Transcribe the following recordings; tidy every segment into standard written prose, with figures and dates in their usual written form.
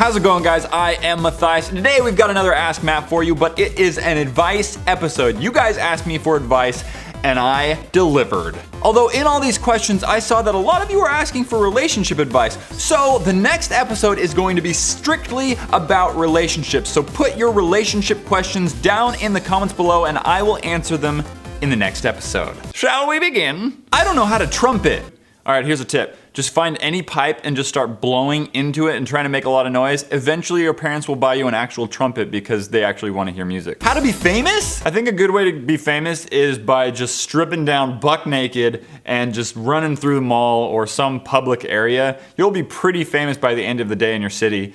How's it going, guys? I am Matthias, and today we've got another Ask Matt for you, but it is an advice episode. You guys asked me for advice, and I delivered. Although in all these questions, I saw that a lot of you are asking for relationship advice. So the next episode is going to be strictly about relationships. So put your relationship questions down in the comments below, and I will answer them in the next episode. Shall we begin? I don't know how to trumpet. All right, here's a tip. Just find any pipe and just start blowing into it and trying to make a lot of noise. Eventually your parents will buy you an actual trumpet because they actually want to hear music. How to be famous? I think a good way to be famous is by just stripping down buck naked and just running through the mall or some public area. You'll be pretty famous by the end of the day in your city.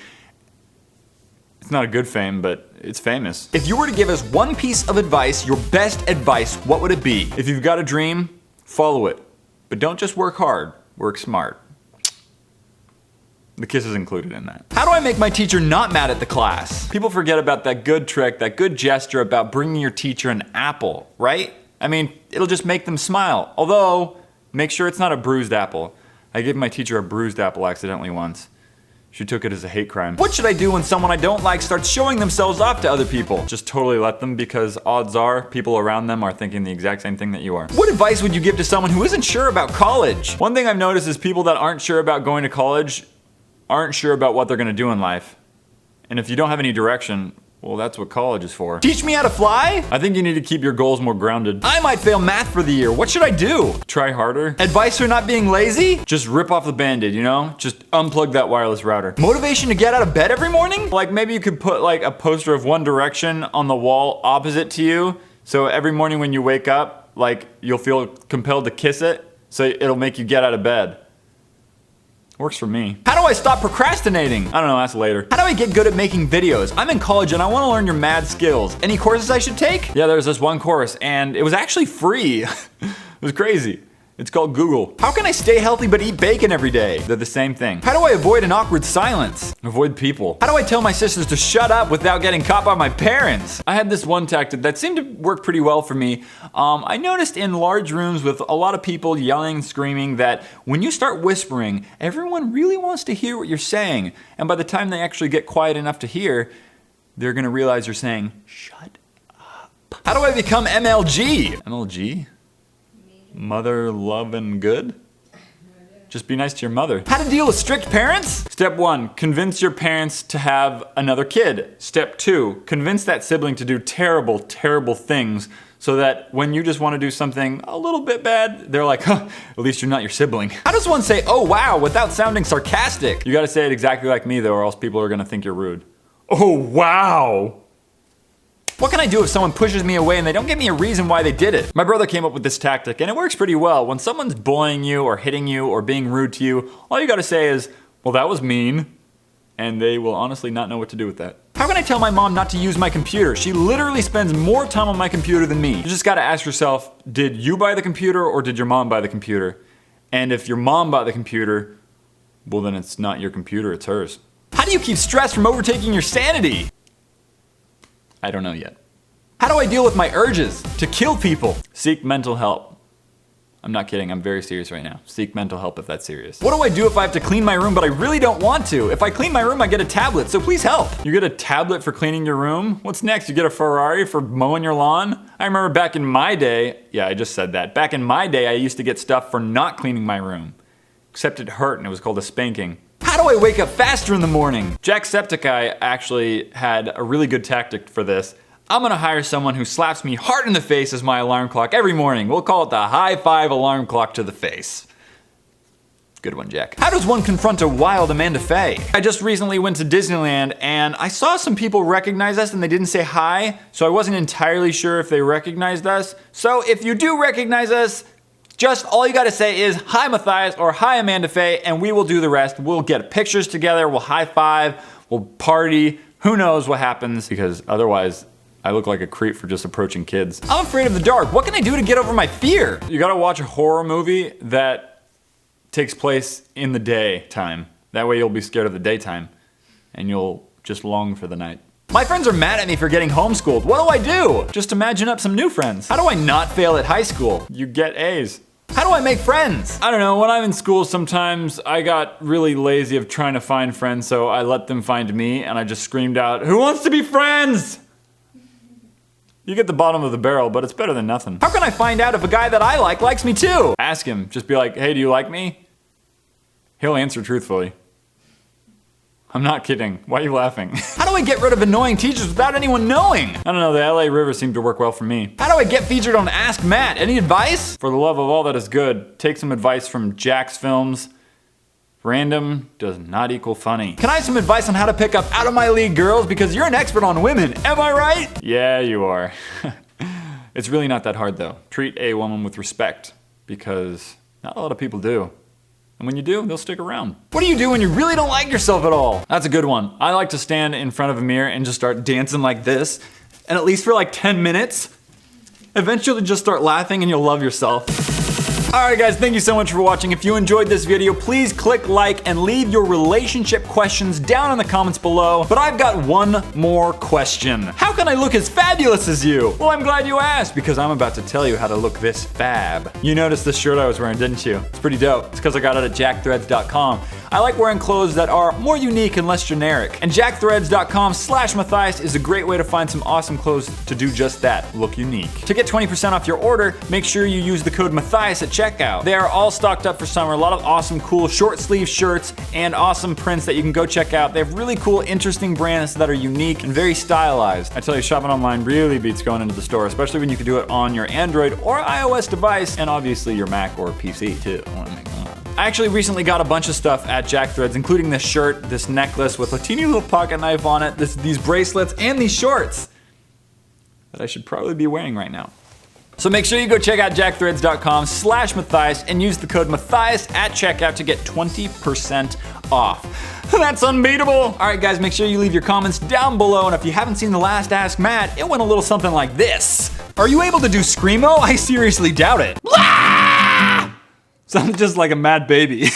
It's not a good fame, but it's famous. If you were to give us one piece of advice, your best advice, what would it be? If you've got a dream, follow it. But don't just work hard, work smart. The kiss is included in that. How do I make my teacher not mad at the class? People forget about that good trick, that good gesture about bringing your teacher an apple, right? I mean, it'll just make them smile. Although, make sure it's not a bruised apple. I gave my teacher a bruised apple accidentally once. She took it as a hate crime. What should I do when someone I don't like starts showing themselves off to other people? Just totally let them, because odds are people around them are thinking the exact same thing that you are. What advice would you give to someone who isn't sure about college? One thing I've noticed is people that aren't sure about going to college aren't sure about what they're gonna do in life. And if you don't have any direction, well, that's what college is for. Teach me how to fly? I think you need to keep your goals more grounded. I might fail math for the year. What should I do? Try harder. Advice for not being lazy? Just rip off the Band-Aid, you know? Just unplug that wireless router. Motivation to get out of bed every morning? Like maybe you could put like a poster of One Direction on the wall opposite to you. So every morning when you wake up, like you'll feel compelled to kiss it. So it'll make you get out of bed. Works for me. How do I stop procrastinating? I don't know, ask later. How do I get good at making videos? I'm in college and I want to learn your mad skills. Any courses I should take? Yeah, there's this one course and it was actually free. It was crazy. It's called Google. How can I stay healthy but eat bacon every day? They're the same thing. How do I avoid an awkward silence? Avoid people. How do I tell my sisters to shut up without getting caught by my parents? I had this one tactic that seemed to work pretty well for me. I noticed in large rooms with a lot of people yelling and screaming that when you start whispering, everyone really wants to hear what you're saying. And by the time they actually get quiet enough to hear, they're gonna realize you're saying, shut up. How do I become MLG? MLG? Mother, love, and good? Just be nice to your mother. How to deal with strict parents? Step 1, convince your parents to have another kid. Step 2, convince that sibling to do terrible, terrible things so that when you just want to do something a little bit bad, they're like, huh, at least you're not your sibling. How does one say, oh wow, without sounding sarcastic? You gotta say it exactly like me though, or else people are gonna think you're rude. Oh wow! What can I do if someone pushes me away and they don't give me a reason why they did it? My brother came up with this tactic and it works pretty well. When someone's bullying you or hitting you or being rude to you, all you gotta say is, well, that was mean. And they will honestly not know what to do with that. How can I tell my mom not to use my computer? She literally spends more time on my computer than me. You just gotta ask yourself, did you buy the computer or did your mom buy the computer? And if your mom bought the computer, well then it's not your computer, it's hers. How do you keep stress from overtaking your sanity? I don't know yet. How do I deal with my urges to kill people? Seek mental help. I'm not kidding, I'm very serious right now. Seek mental help if that's serious. What do I do if I have to clean my room but I really don't want to? If I clean my room, I get a tablet, so please help. You get a tablet for cleaning your room? What's next? You get a Ferrari for mowing your lawn? I remember back in my day, yeah, I just said that. Back in my day, I used to get stuff for not cleaning my room. Except it hurt and it was called a spanking. How do I wake up faster in the morning? Jacksepticeye actually had a really good tactic for this. I'm gonna hire someone who slaps me hard in the face as my alarm clock every morning. We'll call it the high five alarm clock to the face. Good one, Jack. How does one confront a wild Amanda Faye? I just recently went to Disneyland and I saw some people recognize us and they didn't say hi, so I wasn't entirely sure if they recognized us. So if you do recognize us, just all you gotta say is, hi Matthias or hi Amanda Faye, and we will do the rest. We'll get pictures together, we'll high five, we'll party. Who knows what happens, because otherwise I look like a creep for just approaching kids. I'm afraid of the dark. What can I do to get over my fear? You gotta watch a horror movie that takes place in the daytime. That way you'll be scared of the daytime and you'll just long for the night. My friends are mad at me for getting homeschooled. What do I do? Just imagine up some new friends. How do I not fail at high school? You get A's. How do I make friends? I don't know, when I'm in school sometimes I got really lazy of trying to find friends, so I let them find me and I just screamed out, "Who wants to be friends?" You get the bottom of the barrel, but it's better than nothing. How can I find out if a guy that I like likes me too? Ask him, just be like, "Hey, do you like me?" He'll answer truthfully. I'm not kidding. Why are you laughing? How do I get rid of annoying teachers without anyone knowing? I don't know, the LA River seemed to work well for me. How do I get featured on Ask Matt? Any advice? For the love of all that is good, take some advice from Jack's Films. Random does not equal funny. Can I have some advice on how to pick up out of my league girls? Because you're an expert on women, am I right? Yeah, you are. It's really not that hard though. Treat a woman with respect, because not a lot of people do. And when you do, they'll stick around. What do you do when you really don't like yourself at all? That's a good one. I like to stand in front of a mirror and just start dancing like this, and at least for like 10 minutes, eventually just start laughing and you'll love yourself. Alright guys, thank you so much for watching. If you enjoyed this video, please click like and leave your relationship questions down in the comments below. But I've got one more question. How can I look as fabulous as you? Well, I'm glad you asked, because I'm about to tell you how to look this fab. You noticed this shirt I was wearing, didn't you? It's pretty dope. It's because I got it at jackthreads.com. I like wearing clothes that are more unique and less generic. And jackthreads.com/Matthias is a great way to find some awesome clothes to do just that, look unique. To get 20% off your order, make sure you use the code Matthias at checkout. They are all stocked up for summer. A lot of awesome, cool short sleeve shirts and awesome prints that you can go check out. They have really cool, interesting brands that are unique and very stylized. I tell you, shopping online really beats going into the store, especially when you can do it on your Android or iOS device, and obviously your Mac or PC too. I actually recently got a bunch of stuff at Jack Threads, including this shirt, this necklace with a teeny little pocket knife on it, these bracelets, and these shorts that I should probably be wearing right now. So make sure you go check out jackthreads.com/Matthias and use the code Matthias at checkout to get 20% off. That's unbeatable. All right, guys, make sure you leave your comments down below. And if you haven't seen the last Ask Matt, it went a little something like this. Are you able to do Screamo? I seriously doubt it. Sounds just like a mad baby.